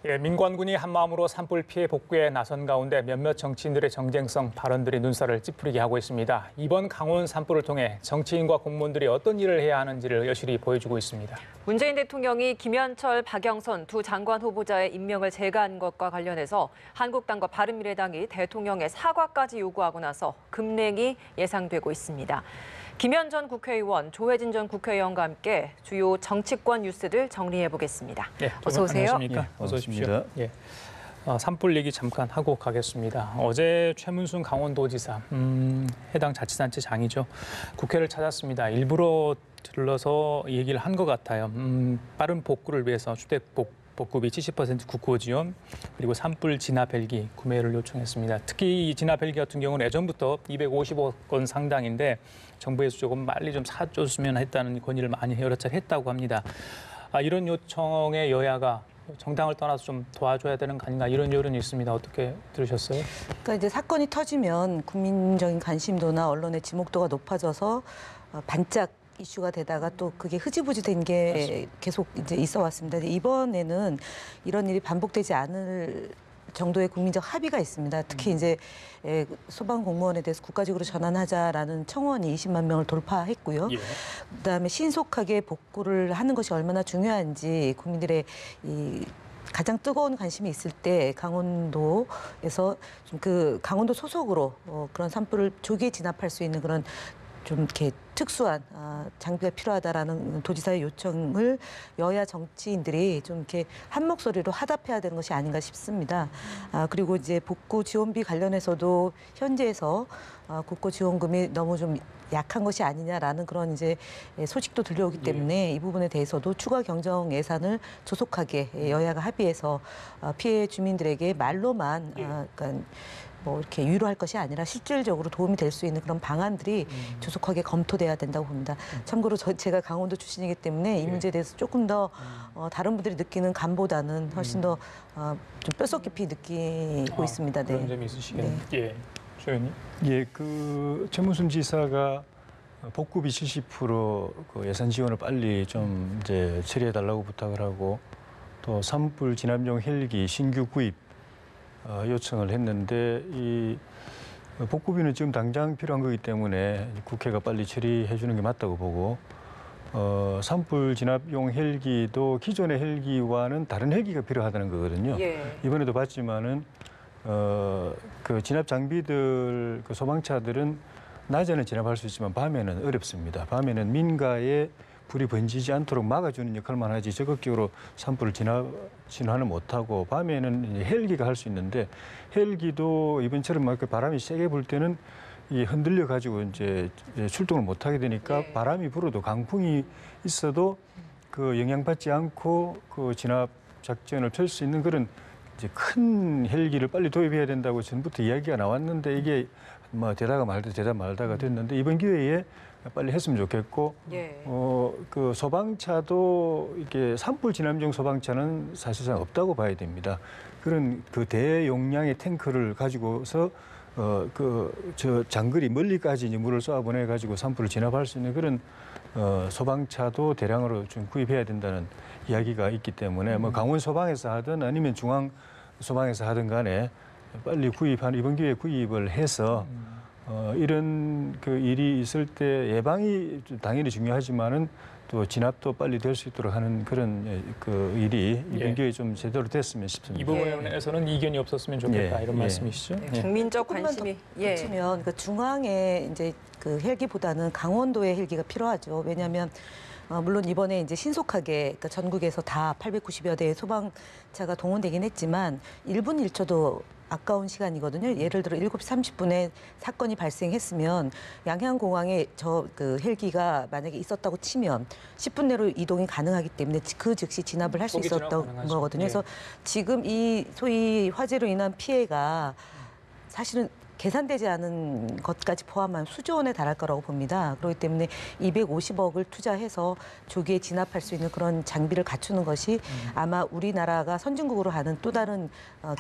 예, 민관군이 한마음으로 산불 피해 복구에 나선 가운데 몇몇 정치인들의 정쟁성 발언들이 눈살을 찌푸리게 하고 있습니다. 이번 강원 산불을 통해 정치인과 공무원들이 어떤 일을 해야 하는지를 여실히 보여주고 있습니다. 문재인 대통령이 김현철, 박영선 두 장관 후보자의 임명을 제거한 것과 관련해서 한국당과 바른미래당이 대통령의 사과까지 요구하고 나서 급냉이 예상되고 있습니다. 김현 전 국회의원, 조혜진 전 국회의원과 함께 주요 정치권 뉴스들 정리해 보겠습니다. 네, 어서 오세요. 안녕하십니까? 어서 오십시오. 예. 산불 얘기 잠깐 하고 가겠습니다. 어제 최문순 강원도지사, 해당 자치단체장이죠. 국회를 찾았습니다. 일부러 들러서 얘기를 한 것 같아요. 빠른 복구를 위해서 주택복구비 70% 국고 지원, 그리고 산불 진압 헬기 구매를 요청했습니다. 특히 이 진압 헬기 같은 경우는 예전부터 250억 원 상당인데 정부에서 조금 빨리 좀 사줬으면 했다는 건의를 많이 여러 차례 했다고 합니다. 이런 요청에 여야가 정당을 떠나서 좀 도와줘야 되는 거 아닌가 이런 여론이 있습니다. 어떻게 들으셨어요? 그러니까 이제 사건이 터지면 국민적인 관심도나 언론의 지목도가 높아져서 반짝 이슈가 되다가 또 그게 흐지부지 된 게 계속 이제 있어 왔습니다. 이번에는 이런 일이 반복되지 않을 정도의 국민적 합의가 있습니다. 특히 이제 소방 공무원에 대해서 국가적으로 전환하자라는 청원이 20만 명을 돌파했고요. 예. 그다음에 신속하게 복구를 하는 것이 얼마나 중요한지 국민들의 이 가장 뜨거운 관심이 있을 때 강원도에서 좀 그 강원도 소속으로 그런 산불을 조기에 진압할 수 있는 그런 좀 이렇게 특수한 장비가 필요하다라는 도지사의 요청을 여야 정치인들이 좀 이렇게 한 목소리로 화답해야 되는 것이 아닌가 싶습니다. 그리고 이제 복구 지원비 관련해서도 현재에서 국고 지원금이 너무 좀 약한 것이 아니냐라는 그런 이제 소식도 들려오기 때문에 이 부분에 대해서도 추가 경정 예산을 조속하게 여야가 합의해서 피해 주민들에게 말로만 그러니까 뭐 이렇게 위로할 것이 아니라 실질적으로 도움이 될 수 있는 그런 방안들이 조속하게 검토돼야 된다고 봅니다. 참고로 제가 강원도 출신이기 때문에 이 문제에 대해서 조금 더 다른 분들이 느끼는 감보다는 훨씬 더 좀 뼛속 깊이 느끼고 있습니다. 그런 네. 점이 있으시겠네요. 예, 조 의원님. 예, 그 최문순 지사가 복구비 70% 예산 지원을 빨리 좀 이제 처리해 달라고 부탁을 하고 또 산불 진압용 헬기 신규 구입 요청을 했는데 이 복구비는 지금 당장 필요한 거기 때문에 국회가 빨리 처리해 주는 게 맞다고 보고 산불 진압용 헬기도 기존의 헬기와는 다른 헬기가 필요하다는 거거든요. 예. 이번에도 봤지만은 그 진압 장비들 그 소방차들은 낮에는 진압할 수 있지만 밤에는 어렵습니다. 밤에는 민가에 불이 번지지 않도록 막아주는 역할만 하지 적극적으로 산불을 진화는 못하고 밤에는 이제 헬기가 할 수 있는데 헬기도 이번처럼 막 바람이 세게 불 때는 이 흔들려 가지고 이제 출동을 못하게 되니까 바람이 불어도 강풍이 있어도 그 영향받지 않고 그 진압 작전을 펼 수 있는 그런 이제 큰 헬기를 빨리 도입해야 된다고 전부터 이야기가 나왔는데 이게 뭐 되다가 말다가 됐는데 이번 기회에 빨리 했으면 좋겠고 그 소방차도 이게 산불 진압용 소방차는 사실상 없다고 봐야 됩니다. 그런 그 대용량의 탱크를 가지고서 저 장거리 멀리까지 이제 물을 쏘아 보내 가지고 산불을 진압할 수 있는 그런 소방차도 대량으로 좀 구입해야 된다는 이야기가 있기 때문에 뭐 강원 소방에서 하든 아니면 중앙 소방에서 하든 간에 빨리 이번 기회에 구입을 해서 이런 그 일이 있을 때 예방이 당연히 중요하지만은 또 진압도 빨리 될 수 있도록 하는 그런 그 일이 이번 기회에 좀 제대로 됐으면 싶습니다. 이 부분에서는 이견이 없었으면 좋겠다 이런 말씀이시죠? 국민적 관심이 그렇지면 그 중앙에 이제 그 헬기보다는 강원도의 헬기가 필요하죠. 왜냐하면 물론 이번에 이제 신속하게 그러니까 전국에서 다 890여 대의 소방차가 동원되긴 했지만 1분 1초도 아까운 시간이거든요. 예를 들어 7시 30분에 사건이 발생했으면 양양공항에 그 헬기가 만약에 있었다고 치면 10분 내로 이동이 가능하기 때문에 그 즉시 진압을 할 수 있었던 거거든요. 그래서 지금 이 소위 화재로 인한 피해가 사실은 계산되지 않은 것까지 포함한 수조 원에 달할 거라고 봅니다. 그렇기 때문에 250억을 투자해서 조기에 진압할 수 있는 그런 장비를 갖추는 것이 아마 우리나라가 선진국으로 하는 또 다른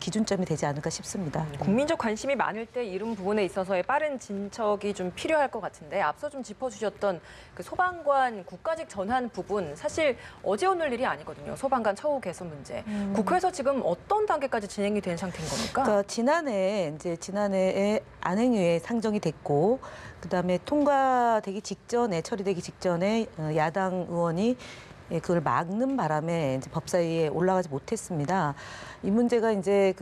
기준점이 되지 않을까 싶습니다. 국민적 관심이 많을 때 이런 부분에 있어서의 빠른 진척이 좀 필요할 것 같은데 앞서 좀 짚어주셨던 그 소방관 국가직 전환 부분 사실 어제 오늘 일이 아니거든요. 소방관 처우 개선 문제. 국회에서 지금 어떤 단계까지 진행이 된 상태인 겁니까? 그러니까 지난해에 안행위에 상정이 됐고 그다음에 통과되기 직전에 처리되기 직전에 야당 의원이 그걸 막는 바람에 이제 법사위에 올라가지 못했습니다. 이 문제가 이제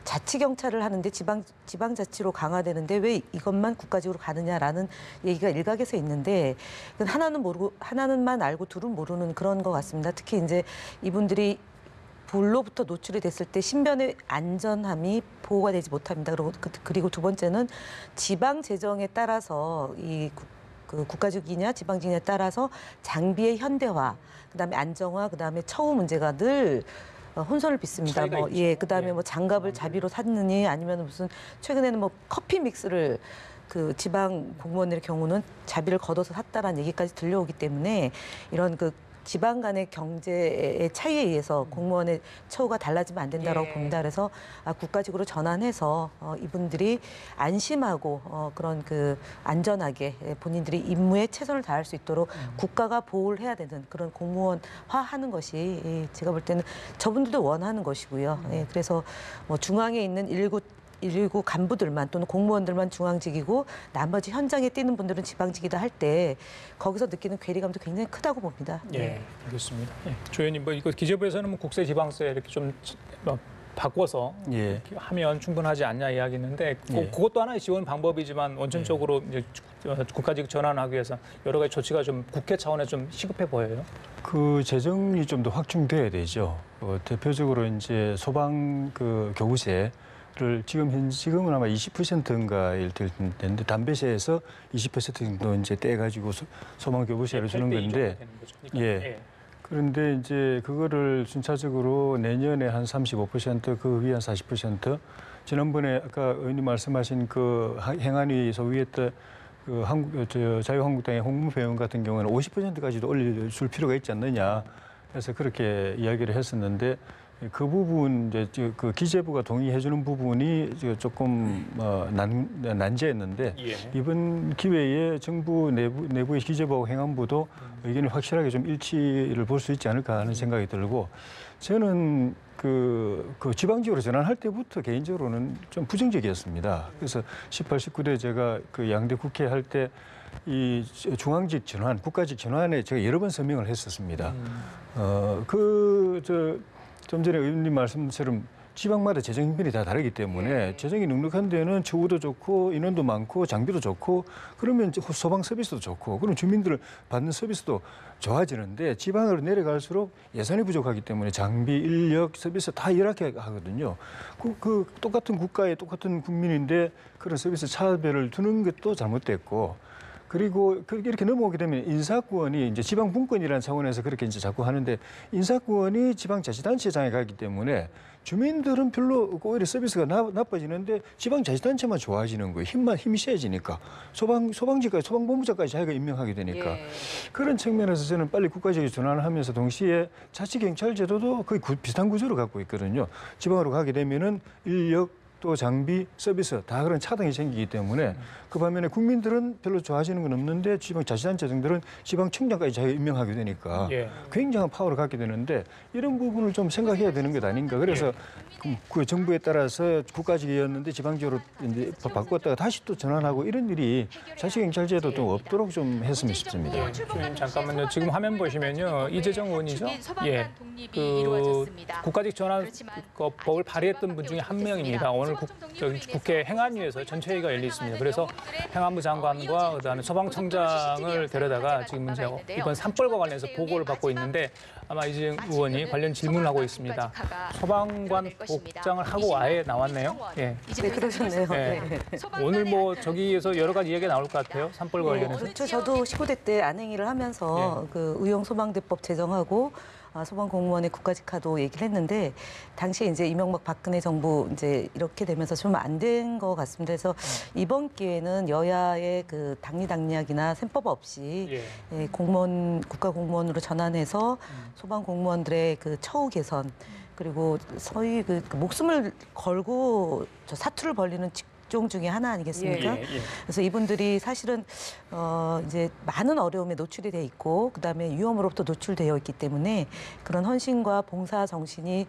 자치 경찰을 하는데 지방자치로 강화되는데 왜 이것만 국가직으로 가느냐라는 얘기가 일각에서 있는데 하나는만 알고 둘은 모르는 그런 것 같습니다. 특히 이제 이분들이 불로부터 노출이 됐을 때 신변의 안전함이 보호가 되지 못합니다. 그리고 두 번째는 지방 재정에 따라서 국가직이냐 지방직이냐에 따라서 장비의 현대화, 그다음에 안정화, 그다음에 처우 문제가 늘 혼선을 빚습니다. 그다음에 장갑을 자비로 샀느니 아니면 무슨 최근에는 커피 믹스를 그 지방 공무원들의 경우는 자비를 걷어서 샀다라는 얘기까지 들려오기 때문에 이런 지방 간의 경제의 차이에 의해서 공무원의 처우가 달라지면 안 된다고 봅니다. 그래서 국가직으로 전환해서 이분들이 안심하고 그런 안전하게 본인들이 임무에 최선을 다할 수 있도록 국가가 보호를 해야 되는 그런 공무원화하는 것이 제가 볼 때는 저분들도 원하는 것이고요. 그래서 중앙에 있는 119 간부들만 또는 공무원들만 중앙직이고 나머지 현장에 뛰는 분들은 지방직이다 할 때 거기서 느끼는 괴리감도 굉장히 크다고 봅니다. 예, 알겠습니다. 조 의원님, 이거 기재부에서는 국세지방세 이렇게 좀 바꿔서 이렇게 하면 충분하지 않냐 이야기했는데 그것도 하나의 지원 방법이지만 원천적으로 이제 국가직 전환하기 위해서 여러 가지 조치가 좀 국회 차원에 좀 시급해 보여요. 그 재정이 좀 더 확충돼야 되죠. 대표적으로 이제 소방 교부세를 지금은 아마 20%인가일 텐데 담배세에서 20% 정도 이제 떼가지고 소방 교부세를 주는 건데, 그런데 이제 그거를 순차적으로 내년에 한 35%, 그 위에 한 40%. 지난번에 아까 의원님 말씀하신 그 행안위 소위했던 자유한국당의 홍문표 의원 같은 경우는 50%까지도 올려줄 필요가 있지 않느냐. 그래서 그렇게 이야기를 했었는데 그 부분 이제 그 기재부가 동의해주는 부분이 조금 난제했는데 이번 기회에 정부 내부의 기재부하고 행안부도 의견이 확실하게 좀 일치를 볼 수 있지 않을까 하는 생각이 들고 저는 그 지방직으로 전환할 때부터 개인적으로는 좀 부정적이었습니다. 그래서 18, 19대 제가 그 양대 국회 할 때 이 중앙직 전환, 국가직 전환에 제가 여러 번 서명을 했었습니다. 좀 전에 의원님 말씀처럼 지방마다 재정 형편이 다 다르기 때문에 재정이 넉넉한 데는 처우도 좋고 인원도 많고 장비도 좋고 그러면 소방 서비스도 좋고 그럼 주민들 받는 서비스도 좋아지는데 지방으로 내려갈수록 예산이 부족하기 때문에 장비, 인력, 서비스 다 열악해 하거든요. 그 똑같은 국가에 똑같은 국민인데 그런 서비스 차별을 두는 것도 잘못됐고 그리고 이렇게 넘어오게 되면 인사권이 이제 지방분권이라는 차원에서 그렇게 이제 자꾸 하는데 인사권이 지방자치단체장에 가기 때문에 주민들은 별로 오히려 서비스가 나빠지는데 지방자치단체만 좋아지는 거예요. 힘이 세지니까 소방직까지 소방본부장까지 자기가 임명하게 되니까 그런 측면에서 저는 빨리 국가적으로 전환을 하면서 동시에 자치경찰제도도 거의 비슷한 구조를 갖고 있거든요. 지방으로 가게 되면은 인력 또 장비, 서비스 다 그런 차등이 생기기 때문에 그 반면에 국민들은 별로 좋아지는 건 없는데 지방자치단체장들은 지방청장까지 자기가 임명하게 되니까 굉장한 파워를 갖게 되는데 이런 부분을 좀 생각해야 되는 것 아닌가. 그래서 그 정부에 따라서 국가직이었는데 지방직으로 이제 바꿨다가 다시 또 전환하고 이런 일이 자치경찰제도 좀 없도록 좀 했으면 싶습니다. 잠깐만요. 지금 화면 보시면요. 이재정 의원이죠. 국가직 전환 법을 발의했던 분 중에 한 명입니다. 오늘 국회 행안위에서 전체회의가 열려 있습니다. 그래서 행안부 장관과 그다음에 소방청장을 데려다가 지금 이제 이번 산불과 관련해서 보고를 받고 있는데 아마 이재정 의원이 관련 질문을 하고 있습니다. 소방관 복장을 하고 아예 나왔네요. 네, 그러셨네요. 오늘 저기에서 여러 가지 얘기가 나올 것 같아요. 산불과 관련해서. 그렇죠. 저도 19대 때 안행위를 하면서 그 의용소방대법 제정하고 소방 공무원의 국가직화도 얘기를 했는데 당시에 이제 이명박 박근혜 정부 이제 이렇게 되면서 좀 안 된 것 같습니다. 그래서 이번 기회는 여야의 그 당리당략이나 셈법 없이 공무원 국가 공무원으로 전환해서 소방 공무원들의 그 처우 개선 그리고 소위 그 목숨을 걸고 저 사투를 벌리는 직종 중에 하나 아니겠습니까? 그래서 이분들이 사실은 이제 많은 어려움에 노출이 돼 있고 그다음에 위험으로부터 노출되어 있기 때문에 그런 헌신과 봉사 정신이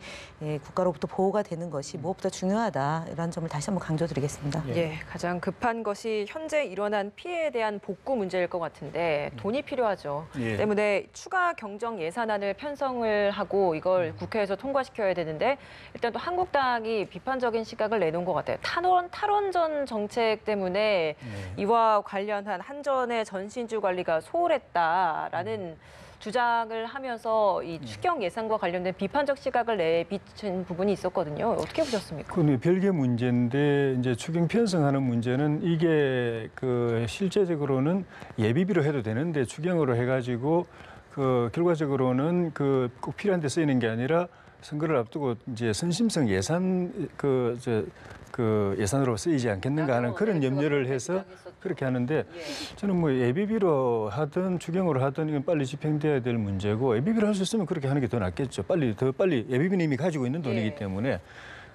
국가로부터 보호가 되는 것이 무엇보다 중요하다라는 점을 다시 한번 강조드리겠습니다. 가장 급한 것이 현재 일어난 피해에 대한 복구 문제일 것 같은데 돈이 필요하죠. 때문에 추가 경정 예산안을 편성을 하고 이걸 국회에서 통과시켜야 되는데 일단 또 한국당이 비판적인 시각을 내놓은 것 같아요. 탈원전 정책 때문에 이와 관련한 한전의 전신주 관리가 소홀했다라는 주장을 하면서 이 추경 예산과 관련된 비판적 시각을 내비친 부분이 있었거든요. 어떻게 보셨습니까? 그건 별개 문제인데 이제 추경 편성하는 문제는 이게 그 실제적으로는 예비비로 해도 되는데 추경으로 해가지고 그 결과적으로는 그 꼭 필요한 데 쓰이는 게 아니라 선거를 앞두고 이제 선심성 예산 그 예산으로 쓰이지 않겠는가 하는 그런 염려를 해서 그렇게 하는데 저는 뭐 예비비로 하든 추경으로 하든 이건 빨리 집행돼야 될 문제고 예비비로 할 수 있으면 그렇게 하는 게 더 낫겠죠. 더 빨리 예비비는 이미 가지고 있는 돈이기 때문에.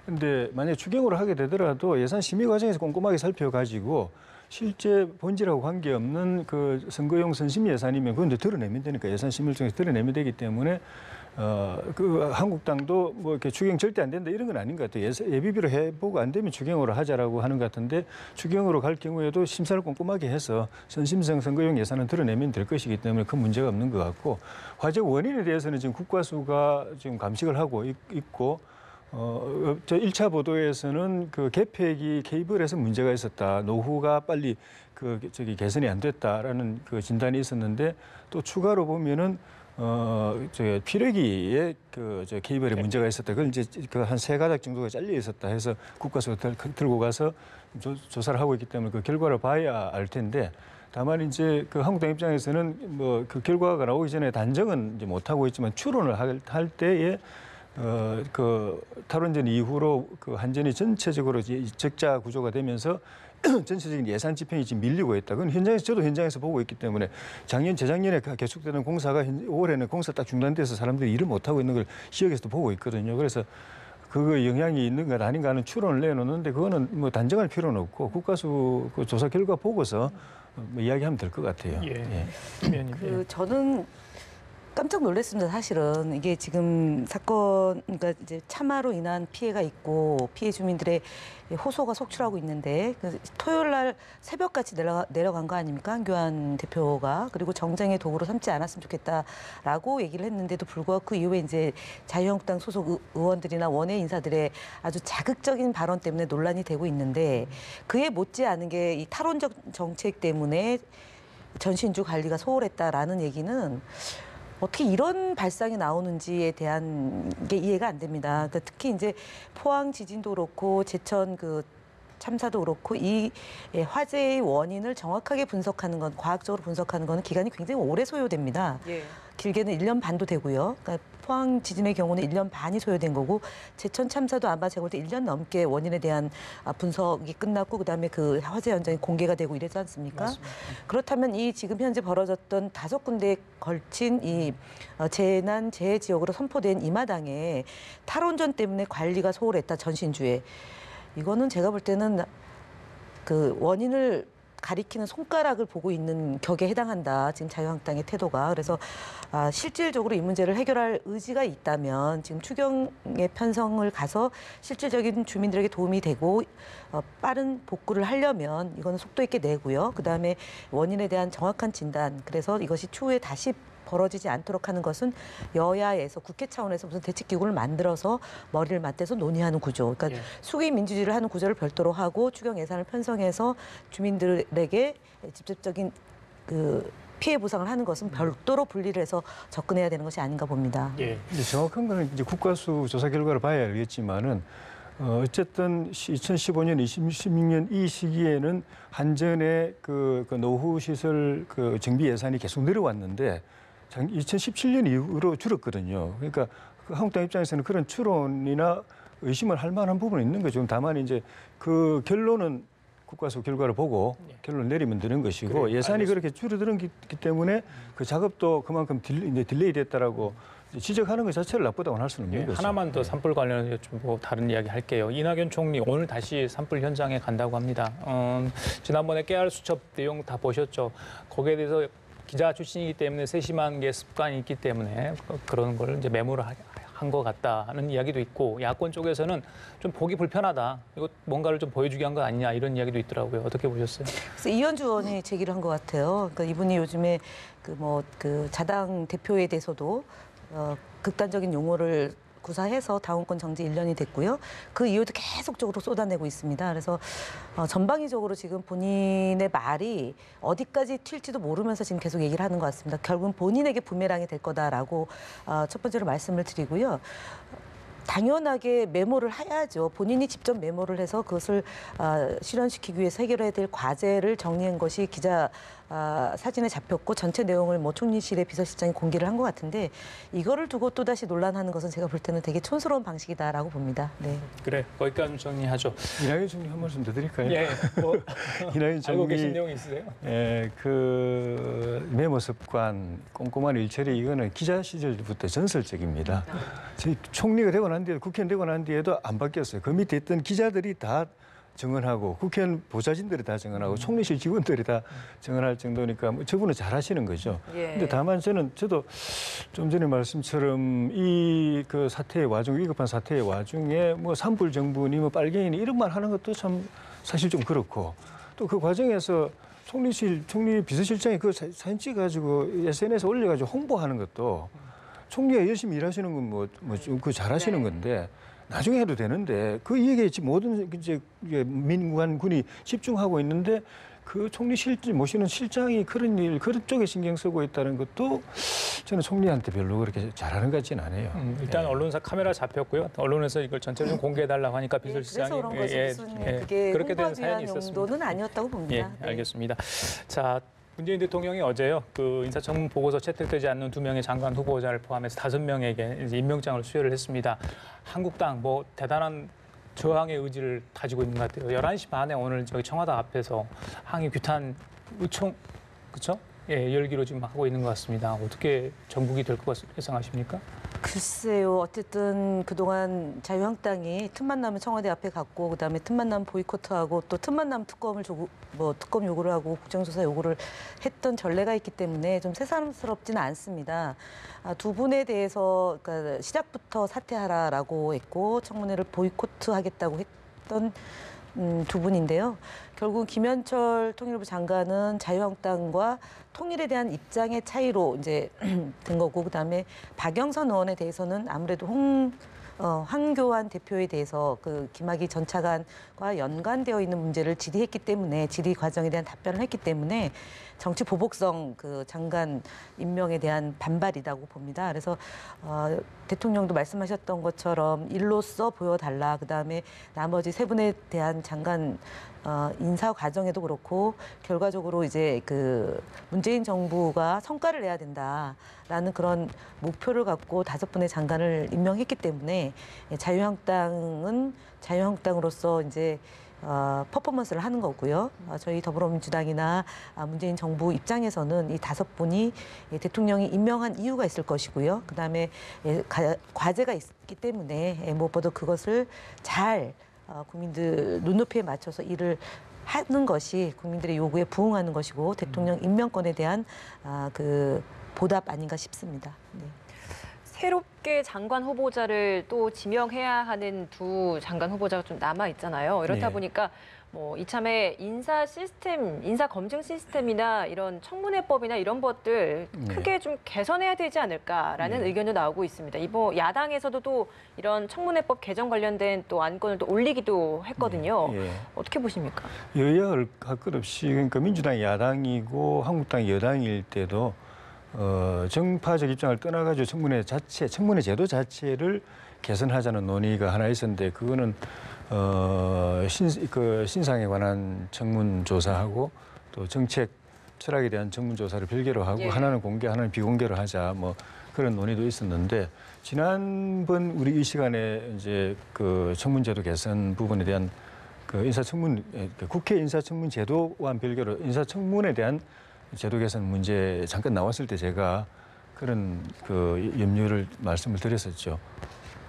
근데 만약에 추경으로 하게 되더라도 예산 심의 과정에서 꼼꼼하게 살펴가지고 실제 본질하고 관계없는 그 선거용 선심 예산이면 그건 이제 드러내면 되니까 예산 심의를 통해서 드러내면 되기 때문에 그 한국당도 뭐 이렇게 추경 절대 안 된다 이런 건 아닌 것 같아요. 예비비로 해보고 안 되면 추경으로 하자라고 하는 것 같은데 추경으로 갈 경우에도 심사를 꼼꼼하게 해서 선심성 선거용 예산은 드러내면 될 것이기 때문에 큰 문제가 없는 것 같고 화재 원인에 대해서는 지금 국과수가 지금 감식을 하고 있고 저 1차 보도에서는 그 계획이 케이블에서 문제가 있었다. 노후가 빨리 개선이 안 됐다라는 그 진단이 있었는데 또 추가로 보면은 피레기에 케이블에 문제가 있었다. 그걸 이제 그 한 3가닥 정도가 잘려 있었다 해서 국과수가 들고 가서 조사를 하고 있기 때문에 그 결과를 봐야 알 텐데 다만 이제 그 한국당 입장에서는 뭐 그 결과가 나오기 전에 단정은 이제 못 하고 있지만 추론을 할 때에 그 탈원전 이후로 그 한전이 전체적으로 적자 구조가 되면서 전체적인 예산 집행이 지금 밀리고 있다. 그건 저도 현장에서 보고 있기 때문에 재작년에 계속되는 공사가 올해는 공사 딱 중단돼서 사람들이 일을 못 하고 있는 걸 지역에서도 보고 있거든요. 그래서 그거 영향이 있는 것 아닌가 하는 추론을 내놓는데 그거는 뭐 단정할 필요는 없고 국가수 그 조사 결과 보고서 뭐 이야기하면 될 것 같아요. 저는 깜짝 놀랐습니다. 사실은 이게 지금 사건, 그러니까 이제 참화로 인한 피해가 있고 피해 주민들의 호소가 속출하고 있는데 토요일 날 새벽같이 내려간 거 아닙니까? 한교안 대표가. 그리고 정쟁의 도구로 삼지 않았으면 좋겠다라고 얘기를 했는데도 불구하고 그 이후에 이제 자유한국당 소속 의원들이나 원외 인사들의 아주 자극적인 발언 때문에 논란이 되고 있는데 그에 못지않은 게 이 탈원전 정책 때문에 전신주 관리가 소홀했다라는 얘기는 어떻게 이런 발상이 나오는지에 대한 게 이해가 안 됩니다. 그러니까 특히 이제 포항 지진도 그렇고 제천 그 참사도 그렇고 이 화재의 원인을 정확하게 분석하는 건 과학적으로 분석하는 건 기간이 굉장히 오래 소요됩니다. 길게는 1년 반도 되고요. 그러니까 포항 지진의 경우는 1년 반이 소요된 거고 제천 참사도 아마 제가 볼 때 1년 넘게 원인에 대한 분석이 끝났고 그다음에 그 화재 현장이 공개가 되고 이러지 않습니까? 맞습니다. 그렇다면 이 지금 현재 벌어졌던 5군데에 걸친 이 재난 재해 지역으로 선포된 이 마당에 탈원전 때문에 관리가 소홀했다 전신주에 이거는 제가 볼 때는 그 원인을 가리키는 손가락을 보고 있는 격에 해당한다. 지금 자유한국당의 태도가. 그래서 실질적으로 이 문제를 해결할 의지가 있다면 지금 추경의 편성을 가서 실질적인 주민들에게 도움이 되고 빠른 복구를 하려면 이거는 속도 있게 내고요. 그다음에 원인에 대한 정확한 진단. 그래서 이것이 추후에 다시 벌어지지 않도록 하는 것은 여야에서 국회 차원에서 무슨 대책기구를 만들어서 머리를 맞대서 논의하는 구조. 그러니까 수기 민주주의를 하는 구조를 별도로 하고 추경 예산을 편성해서 주민들에게 직접적인 그 피해 보상을 하는 것은 별도로 분리를 해서 접근해야 되는 것이 아닌가 봅니다. 이제 정확한 거는 이제 국가수 조사 결과를 봐야 알겠지만은 어쨌든 2015년, 2016년 이 시기에는 한전의 그 노후 시설 그 정비 예산이 계속 내려왔는데 2017년 이후로 줄었거든요. 그러니까 그 한국당 입장에서는 그런 추론이나 의심을 할 만한 부분은 있는 거죠. 다만 이제 그 결론은 국가수 결과를 보고 결론을 내리면 되는 것이고 그래요. 예산이 알겠습니다. 그렇게 줄어들었기 때문에 그 작업도 그만큼 이제 딜레이 됐다라고 지적하는 것 자체를 나쁘다고 할 수는 없는 거죠. 하나만 더 산불 관련해서 좀 뭐 다른 이야기 할게요. 이낙연 총리 오늘 다시 산불 현장에 간다고 합니다. 지난번에 깨알 수첩 내용 다 보셨죠? 거기에 대해서 기자 출신이기 때문에 세심한 게 습관이 있기 때문에 그런 걸 이제 메모를 한 것 같다는 이야기도 있고 야권 쪽에서는 좀 보기 불편하다. 이거 뭔가를 좀 보여주기 한 거 아니냐 이런 이야기도 있더라고요. 어떻게 보셨어요? 그래서 이현주 의원이 제기를 한 것 같아요. 그러니까 이분이 요즘에 그 자당 대표에 대해서도 극단적인 용어를 구사해서 당원권 정지 1년이 됐고요. 그 이후에도 계속적으로 쏟아내고 있습니다. 그래서 전방위적으로 지금 본인의 말이 어디까지 튈지도 모르면서 지금 계속 얘기를 하는 것 같습니다. 결국은 본인에게 부메랑이 될 거다라고 첫 번째로 말씀을 드리고요. 당연하게 메모를 해야죠. 본인이 직접 메모를 해서 그것을 실현시키기 위해서 해결해야 될 과제를 정리한 것이 기자 사진에 잡혔고 전체 내용을 뭐 총리실의 비서실장이 공개를 한 것 같은데 이거를 두고 또다시 논란하는 것은 제가 볼 때는 되게 촌스러운 방식이다라고 봅니다. 네. 그래, 거기까지 정리하죠. 이낙연 총리 한 말씀 더 드릴까요? 예, 뭐 이낙연 알고 계신 총리 내용 있으세요? 그 메모 습관, 꼼꼼한 일처리 이거는 기자 시절부터 전설적입니다. 저희 총리가 되고 난 뒤에 국회의원 되고 난 뒤에도 안 바뀌었어요. 그 밑에 있던 기자들이 다 정언하고 국회의원 보좌진들이 다 정언하고 총리실 직원들이 다 정언할 정도니까 뭐 저분은 잘하시는 거죠. 그런데 다만 저도 좀 전에 말씀처럼 이 그 사태의 와중 위급한 사태의 와중에 뭐 산불 정부니 뭐 빨갱이니 이런 말 하는 것도 참 사실 좀 그렇고 또 그 과정에서 총리 비서실장이 그 사진 찍어가지고 SNS에 올려가지고 홍보하는 것도 총리가 열심히 일하시는 건 그 잘하시는 건데. 나중에 해도 되는데 그 얘기에 지금 모든 이제 민관군이 집중하고 있는데 그 총리실 모시는 실장이 그런 쪽에 신경 쓰고 있다는 것도 저는 총리한테 별로 그렇게 잘하는 것 같지는 않아요. 일단 언론사 카메라 잡혔고요. 언론에서 이걸 전체를 좀 공개해달라고 하니까 비서실장이 그래서 그런 거지 무슨 그게 그렇게 된 홍보하기 사연이 위한 있었습니다. 용도는 아니었다고 봅니다. 예, 알겠습니다. 자, 문재인 대통령이 어제요, 그 인사청문 보고서 채택되지 않는 2명의 장관 후보자를 포함해서 5명에게 이제 임명장을 수여를 했습니다. 한국당 뭐 대단한 저항의 의지를 가지고 있는 것 같아요. 11시 반에 오늘 저기 청와대 앞에서 항의 규탄 의총, 그렇죠? 예, 열기로 지금 하고 있는 것 같습니다. 어떻게 전국이 될 것 예상하십니까? 글쎄요. 어쨌든 그동안 자유한국당이 틈만 나면 청와대 앞에 갔고 그다음에 틈만 나면 보이콧하고 또 틈만 나면 특검 요구를 하고 국정조사 요구를 했던 전례가 있기 때문에 좀 새삼스럽지는 않습니다. 두 분에 대해서 그러니까 시작부터 사퇴하라라고 했고 청문회를 보이콧하겠다고 했던 두 분인데요. 결국 김현철 통일부 장관은 자유한국당과 통일에 대한 입장의 차이로 이제 된 거고 그다음에 박영선 의원에 대해서는 아무래도 황교안 대표에 대해서 그 김학의 전 차관과 연관되어 있는 문제를 질의했기 때문에 질의 과정에 대한 답변을 했기 때문에 정치 보복성 그 장관 임명에 대한 반발이라고 봅니다. 그래서 대통령도 말씀하셨던 것처럼 일로서 보여달라. 그다음에 나머지 세 분에 대한 장관 인사 과정에도 그렇고 결과적으로 이제 그 문재인 정부가 성과를 내야 된다라는 그런 목표를 갖고 5분의 장관을 임명했기 때문에 자유한국당은 자유한국당으로서 이제 퍼포먼스를 하는 거고요. 저희 더불어민주당이나 문재인 정부 입장에서는 이 5분이 대통령이 임명한 이유가 있을 것이고요. 그다음에 과제가 있기 때문에 무엇보다 그것을 잘 국민들 눈높이에 맞춰서 일을 하는 것이 국민들의 요구에 부응하는 것이고 대통령 임명권에 대한 그 보답 아닌가 싶습니다. 네. 새롭게 장관 후보자를 또 지명해야 하는 두 장관 후보자가 좀 남아 있잖아요. 이렇다 네. 보니까 뭐 이참에 인사 시스템, 인사 검증 시스템이나 이런 청문회법이나 이런 것들 크게 좀 개선해야 되지 않을까라는 의견도 나오고 있습니다. 이번 야당에서도 또 이런 청문회법 개정 관련된 또 안건을 또 올리기도 했거든요. 어떻게 보십니까? 여야를 할 것 없이 그러니까 민주당이 야당이고 한국당이 여당일 때도 정파적 입장을 떠나가지고 청문회 제도 자체를 개선하자는 논의가 하나 있었는데 그거는 신상에 관한 청문 조사하고 또 정책 철학에 대한 전문조사를 별개로 하고 예. 하나는 공개, 하나는 비공개로 하자 뭐 그런 논의도 있었는데 지난번 우리 이 시간에 이제 그 청문제도 개선 부분에 대한 그 인사청문 국회 인사청문 제도와는 별개로 인사청문에 대한 제도 개선 문제 잠깐 나왔을 때 제가 그런 그 염려를 말씀을 드렸었죠.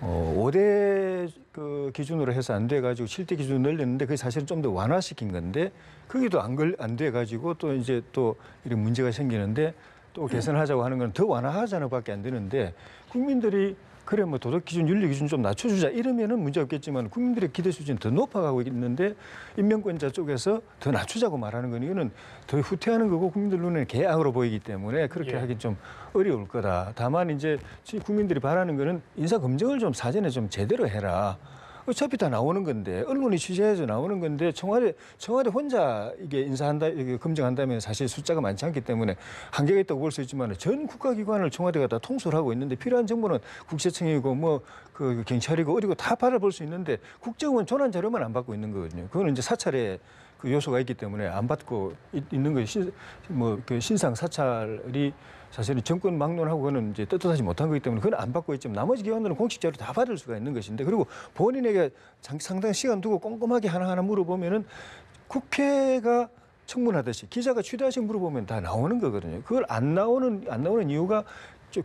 5대 그 기준으로 해서 안 돼가지고 7대 기준으로 늘렸는데 그게 사실은 좀 더 완화시킨 건데 그게도 안 돼가지고 또 이제 또 이런 문제가 생기는데 또 개선하자고 하는 건 더 완화하자는밖에 안 되는데 국민들이 그래 뭐 도덕 기준, 윤리 기준 좀 낮춰주자 이러면은 문제 없겠지만 국민들의 기대 수준이 더 높아가고 있는데 인명권자 쪽에서 더 낮추자고 말하는 건 이거는 더 후퇴하는 거고 국민들 눈에는 개악으로 보이기 때문에 그렇게 예. 하기 좀 어려울 거다. 다만 이제 국민들이 바라는 거는 인사 검증을 좀 사전에 좀 제대로 해라. 어차피 다 나오는 건데 언론이 취재해서 나오는 건데 청와대 혼자 이게 인사한다 이게 검증한다면 사실 숫자가 많지 않기 때문에 한계가 있다고 볼 수 있지만 전 국가기관을 청와대가 다 통솔 하고 있는데 필요한 정보는 국세청이고 뭐 그 경찰이고 어디고 다 받아볼 수 있는데 국정원 전환 자료만 안 받고 있는 거거든요. 그거는 이제 사찰의 그 요소가 있기 때문에 안 받고 있는 것이 뭐그 신상 사찰이 사실은 정권 막론하고 그거는 이제 떳떳하지 못한 거기 때문에 그건 안 받고 있지만 나머지 기관들은 공식 자료 다 받을 수가 있는 것인데 그리고 본인에게 상당히 시간 두고 꼼꼼하게 하나하나 물어보면은 국회가 청문하듯이 기자가 취재하시 물어보면 다 나오는 거거든요. 그걸 안 나오는 이유가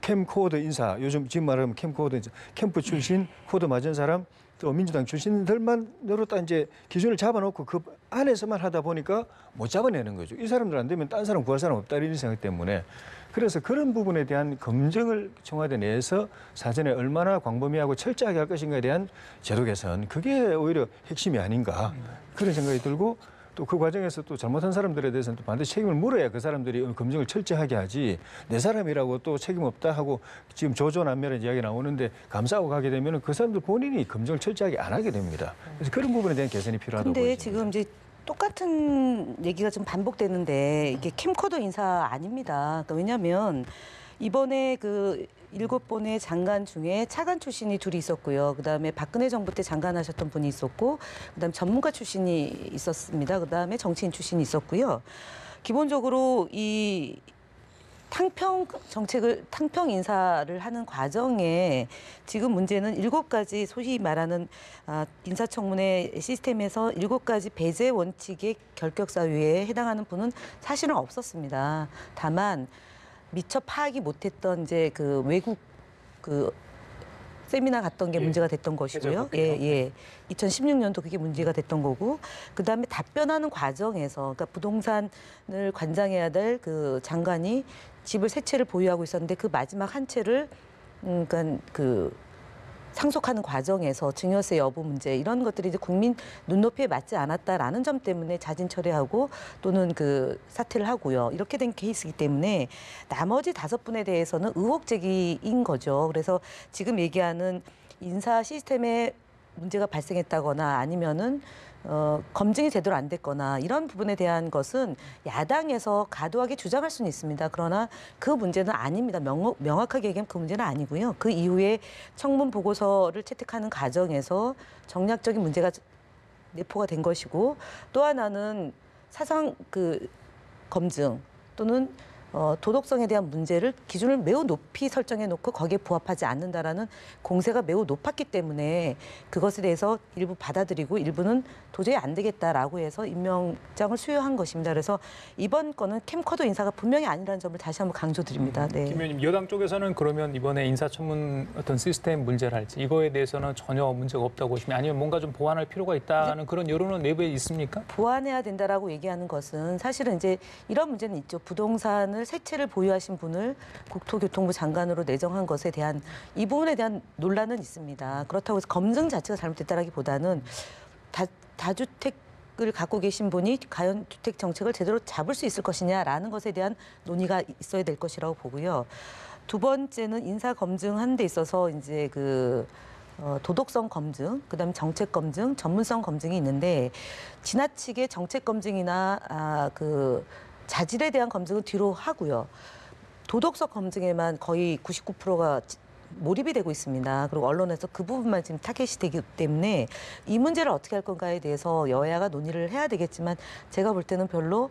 캠코더 인사 요즘 지금 말하면 캠코더 인사 캠프 출신 코드 맞은 사람 또 민주당 출신들만으로 딱 이제 기준을 잡아놓고 그 안에서만 하다 보니까 못 잡아내는 거죠. 이 사람들 안 되면 딴 사람 구할 사람 없다 이런 생각 때문에 그래서 그런 부분에 대한 검증을 청와대 내에서 사전에 얼마나 광범위하고 철저하게 할 것인가에 대한 제도 개선 그게 오히려 핵심이 아닌가 그런 생각이 들고 또 그 과정에서 또 잘못한 사람들에 대해서는 또 반드시 책임을 물어야 그 사람들이 검증을 철저하게 하지 내 사람이라고 또 책임 없다 하고 지금 조조난면의 이야기 나오는데 감싸고 가게 되면 그 사람들 본인이 검증을 철저하게 안 하게 됩니다. 그래서 그런 부분에 대한 개선이 필요하다고 근데 보입니다. 지금 이제 똑같은 얘기가 좀 반복되는데 이게 캠코더 인사 아닙니다. 그러니까 왜냐하면 이번에 그 7번의 장관 중에 차관 출신이 둘이 있었고요. 그다음에 박근혜 정부 때 장관하셨던 분이 있었고 그다음에 전문가 출신이 있었습니다. 그다음에 정치인 출신이 있었고요. 기본적으로 이 탕평 인사를 하는 과정에 지금 문제는 7가지 소위 말하는 인사청문회 시스템에서 7가지 배제 원칙의 결격 사유에 해당하는 분은 사실은 없었습니다. 다만 미처 파악이 못했던 이제 그 외국 그 세미나 갔던 게 문제가 됐던 것이고요. 예. 2016년도 그게 문제가 됐던 거고, 그 다음에 답변하는 과정에서, 그러니까 부동산을 관장해야 될 그 장관이 집을 3채를 보유하고 있었는데 그 마지막 한 채를 그러니까 그 상속하는 과정에서 증여세 여부 문제 이런 것들이 이제 국민 눈높이에 맞지 않았다라는 점 때문에 자진 철회하고 또는 그 사퇴를 하고요. 이렇게 된 케이스이기 때문에 나머지 5분에 대해서는 의혹 제기인 거죠. 그래서 지금 얘기하는 인사 시스템에 문제가 발생했다거나 아니면은 검증이 제대로 안 됐거나 이런 부분에 대한 것은 야당에서 과도하게 주장할 수는 있습니다. 그러나 그 문제는 아닙니다. 명확하게 얘기하면 그 문제는 아니고요. 그 이후에 청문 보고서를 채택하는 과정에서 정략적인 문제가 내포가 된 것이고 또 하나는 사상 그 검증 또는 도덕성에 대한 문제를 기준을 매우 높이 설정해 놓고 거기에 부합하지 않는다라는 공세가 매우 높았기 때문에 그것에 대해서 일부 받아들이고 일부는 도저히 안 되겠다라고 해서 임명장을 수여한 것입니다. 그래서 이번 건은 캠코더 인사가 분명히 아니라는 점을 다시 한번 강조드립니다. 네. 김 의원님, 여당 쪽에서는 그러면 이번에 인사청문 어떤 시스템 문제랄지 이거에 대해서는 전혀 문제가 없다고 보시면 아니면 뭔가 좀 보완할 필요가 있다는 그런 여론은 내부에 있습니까? 보완해야 된다라고 얘기하는 것은 사실은 이제 이런 문제는 있죠. 부동산을 3채를 보유하신 분을 국토교통부 장관으로 내정한 것에 대한 이 부분에 대한 논란은 있습니다. 그렇다고 해서 검증 자체가 잘못됐다라기보다는 다주택을 갖고 계신 분이 과연 주택 정책을 제대로 잡을 수 있을 것이냐라는 것에 대한 논의가 있어야 될 것이라고 보고요. 두 번째는 인사 검증하는 데 있어서 이제 그 도덕성 검증, 그다음에 정책 검증, 전문성 검증이 있는데 지나치게 정책 검증이나 그 자질에 대한 검증은 뒤로 하고요. 도덕성 검증에만 거의 99%가 몰입이 되고 있습니다. 그리고 언론에서 그 부분만 지금 타겟이 되기 때문에 이 문제를 어떻게 할 건가에 대해서 여야가 논의를 해야 되겠지만 제가 볼 때는 별로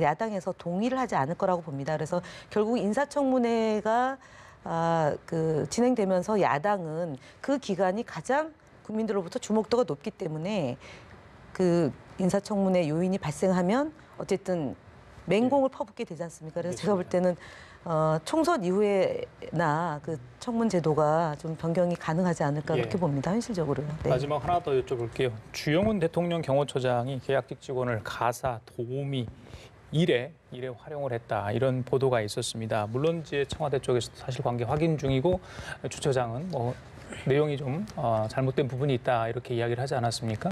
야당에서 동의를 하지 않을 거라고 봅니다. 그래서 결국 인사청문회가 진행되면서 야당은 그 기간이 가장 국민들로부터 주목도가 높기 때문에 그 인사청문회 요인이 발생하면 어쨌든 맹공을 퍼붓게 되지 않습니까? 그래서 제가 볼 때는 총선 이후에나 그 청문 제도가 좀 변경이 가능하지 않을까 그렇게 봅니다. 현실적으로요. 네. 마지막 하나 더 여쭤볼게요. 주영훈 대통령 경호처장이 계약직 직원을 가사, 도우미, 일에 활용을 했다 이런 보도가 있었습니다. 물론 이제 청와대 쪽에서도 사실관계 확인 중이고 주처장은 뭐 내용이 좀 잘못된 부분이 있다 이렇게 이야기를 하지 않았습니까?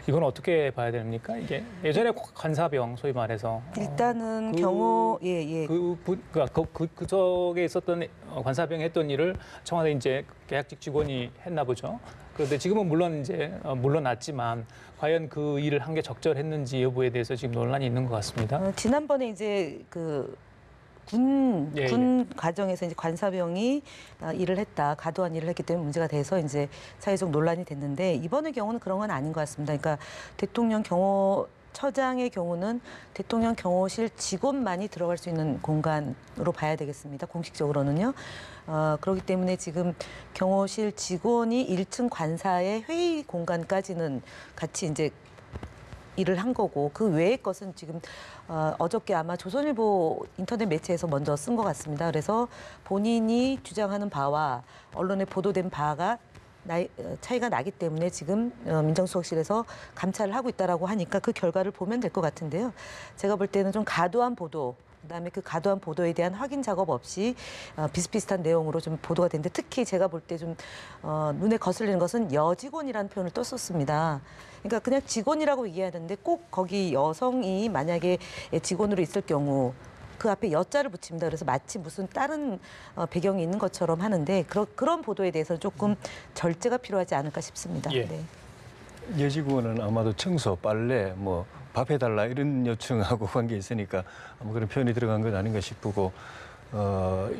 이건 어떻게 봐야 됩니까? 이게 예전에 관사병 소위 말해서 일단은 경호 그 적에 있었던 관사병 했던 일을 청와대 이제 계약직 직원이 했나 보죠. 그런데 지금은 물론 이제 물러났지만 과연 그 일을 한 게 적절했는지 여부에 대해서 지금 논란이 있는 것 같습니다. 지난번에 이제 군 과정에서 이제 관사병이 일을 했다, 과도한 일을 했기 때문에 문제가 돼서 이제 사회적 논란이 됐는데 이번의 경우는 그런 건 아닌 것 같습니다. 그러니까 대통령 경호처장의 경우는 대통령 경호실 직원만이 들어갈 수 있는 공간으로 봐야 되겠습니다. 공식적으로는요. 그렇기 때문에 지금 경호실 직원이 1층 관사의 회의 공간까지는 같이 이제 일을 한 거고 그 외의 것은 지금 어저께 아마 조선일보 인터넷 매체에서 먼저 쓴 것 같습니다. 그래서 본인이 주장하는 바와 언론에 보도된 바가 차이가 나기 때문에 지금 민정수석실에서 감찰을 하고 있다라고 하니까 그 결과를 보면 될 것 같은데요. 제가 볼 때는 좀 과도한 보도, 그다음에 그 과도한 보도에 대한 확인 작업 없이 비슷비슷한 내용으로 좀 보도가 됐는데 특히 제가 볼 때 좀 눈에 거슬리는 것은 여직원이라는 표현을 또 썼습니다. 그러니까 그냥 직원이라고 얘기해야 되는데 꼭 거기 여성이 만약에 직원으로 있을 경우 그 앞에 여자를 붙입니다. 그래서 마치 무슨 다른 배경이 있는 것처럼 하는데 그런 보도에 대해서 조금 절제가 필요하지 않을까 싶습니다. 예. 네. 여직원은 아마도 청소, 빨래, 뭐 밥 해달라 이런 요청하고 관계 있으니까 아마 그런 표현이 들어간 건 아닌가 싶고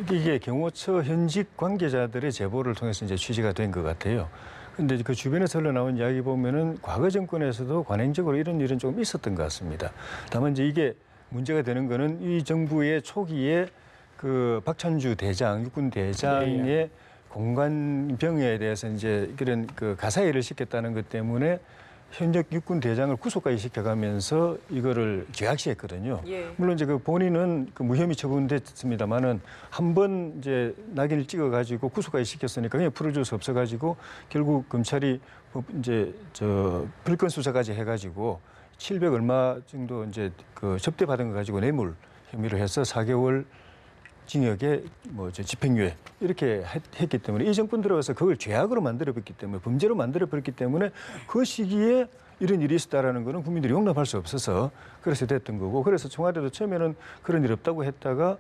이게 경호처 현직 관계자들의 제보를 통해서 이제 취재가 된 것 같아요. 근데 그 주변에서 흘러나온 이야기 보면은 과거 정권에서도 관행적으로 이런 일은 조금 있었던 것 같습니다. 다만 이제 이게 문제가 되는 거는 이 정부의 초기에 그 박찬주 대장, 육군 대장의 공관병에 대해서 이제 그런 그 가사일을 시켰다는 것 때문에 현역 육군 대장을 구속까지 시켜가면서 이거를 죄악시했거든요. 예. 물론 이제 그 본인은 그 무혐의 처분됐습니다만은 한 번 이제 낙인을 찍어가지고 구속까지 시켰으니까 그냥 풀어줄 수 없어가지고 결국 검찰이 이제 불건 수사까지 해가지고 700 얼마 정도 이제 그 접대받은 거 가지고 뇌물 혐의로 해서 4개월 징역에 집행유예 이렇게 했기 때문에 이 정권 들어가서 그걸 죄악으로 만들어버렸기 때문에 범죄로 만들어버렸기 때문에 그 시기에 이런 일이 있었다라는 거는 국민들이 용납할 수 없어서 그래서 됐던 거고 그래서 청와대도 처음에는 그런 일 없다고 했다가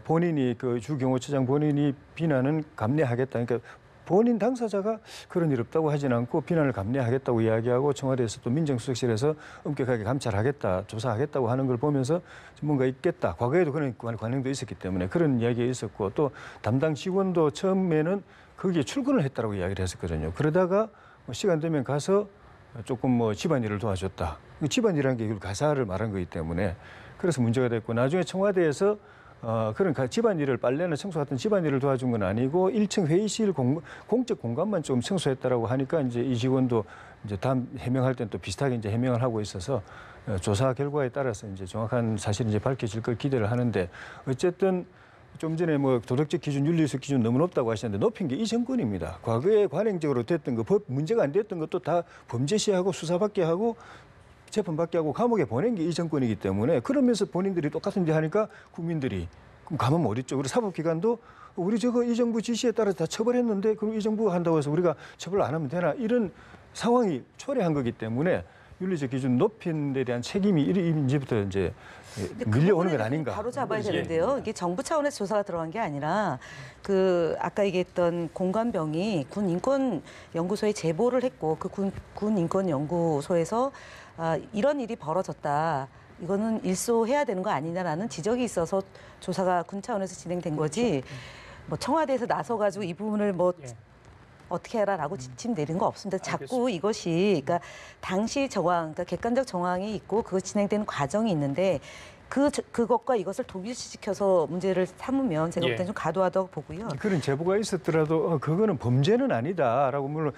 본인이 그 주경호처장 본인이 비난은 감내하겠다. 그러니까 본인 당사자가 그런 일 없다고 하진 않고 비난을 감내하겠다고 이야기하고 청와대에서 또 민정수석실에서 엄격하게 감찰하겠다, 조사하겠다고 하는 걸 보면서 뭔가 있겠다. 과거에도 그런 관행도 있었기 때문에 그런 이야기가 있었고 또 담당 직원도 처음에는 거기에 출근을 했다라고 이야기를 했었거든요. 그러다가 시간 되면 가서 조금 집안일을 도와줬다. 집안일이라는 게 가사를 말한 거기 때문에 그래서 문제가 됐고 나중에 청와대에서 그런 집안일을 빨래나 청소 같은 집안일을 도와준 건 아니고 1층 회의실 공적 공간만 좀 청소했다라고 하니까 이제 이 직원도 이제 다음 해명할 때는 또 비슷하게 이제 해명을 하고 있어서 조사 결과에 따라서 이제 정확한 사실이 이제 밝혀질 걸 기대를 하는데 어쨌든 좀 전에 도덕적 기준, 윤리적 기준 너무 높다고 하시는데 높인 게 이 정권입니다. 과거에 관행적으로 됐던 거, 법 문제가 안 됐던 것도 다 범죄시하고 수사받게 하고 재판받게 하고 감옥에 보낸 게 이 정권이기 때문에 그러면서 본인들이 똑같은 데 하니까 국민들이 그럼 가면 어딨죠. 그리고 사법기관도 우리 이 정부 지시에 따라서 다 처벌했는데 그럼 이 정부가 한다고 해서 우리가 처벌 안 하면 되나 이런 상황이 초래한 거기 때문에 윤리적 기준 높인 데 대한 책임이 이제부터 이제 밀려오는 건 아닌가. 바로 잡아야 되는데요. 이게 정부 차원에서 조사가 들어간 게 아니라 아까 얘기했던 공관병이 군인권연구소에 제보를 했고 그 군인권연구소에서 이런 일이 벌어졌다. 이거는 일소해야 되는 거 아니냐라는 지적이 있어서 조사가 군 차원에서 진행된 거지. 청와대에서 나서가지고 이 부분을 어떻게 해라라고 지침 내린 거 없습니다. 자꾸 이것이 그러니까 당시 정황, 그러니까 객관적 정황이 있고 그것 진행되는 과정이 있는데 그것과 이것을 동일시시켜서 문제를 삼으면 제가 볼 때는 좀 과도하다고 보고요. 그런 제보가 있었더라도 그거는 범죄는 아니다라고 물론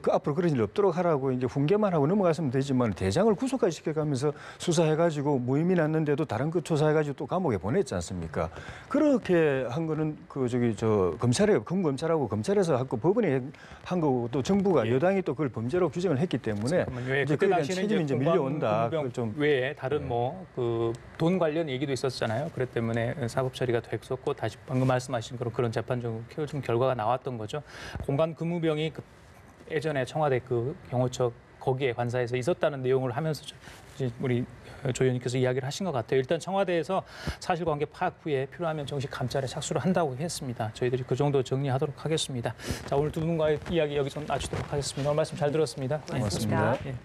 그 앞으로 그런 일 없도록 하라고 이제 훈계만 하고 넘어갔으면 되지만 대장을 구속까지 시켜가면서 수사해가지고 무혐의 났는데도 다른 거 조사해가지고 또 감옥에 보냈지 않습니까? 그렇게 한 거는 검찰에 검찰하고 검찰에서 하고 법원이 한 거고 또 정부가 여당이 또 그걸 범죄로 규정을 했기 때문에 이제 그때 그에 대한 당시에는 책임이 이제 밀려온다. 공병 그걸 좀 외에 다른 돈 관련 얘기도 있었잖아요. 그렇기 때문에 사법 처리가 됐었고 다시 방금 말씀하신 그런 재판적 좀 결과가 나왔던 거죠. 공간 근무병이 예전에 청와대 경호처 거기에 관사에서 있었다는 내용을 하면서 이제 우리 조 의원님께서 이야기를 하신 것 같아요. 일단 청와대에서 사실관계 파악 후에 필요하면 정식 감찰에 착수를 한다고 했습니다. 저희들이 그 정도 정리하도록 하겠습니다. 자, 오늘 두 분과의 이야기 여기서 마치도록 하겠습니다. 오늘 말씀 잘 들었습니다. 고맙습니다. 고맙습니다. 예.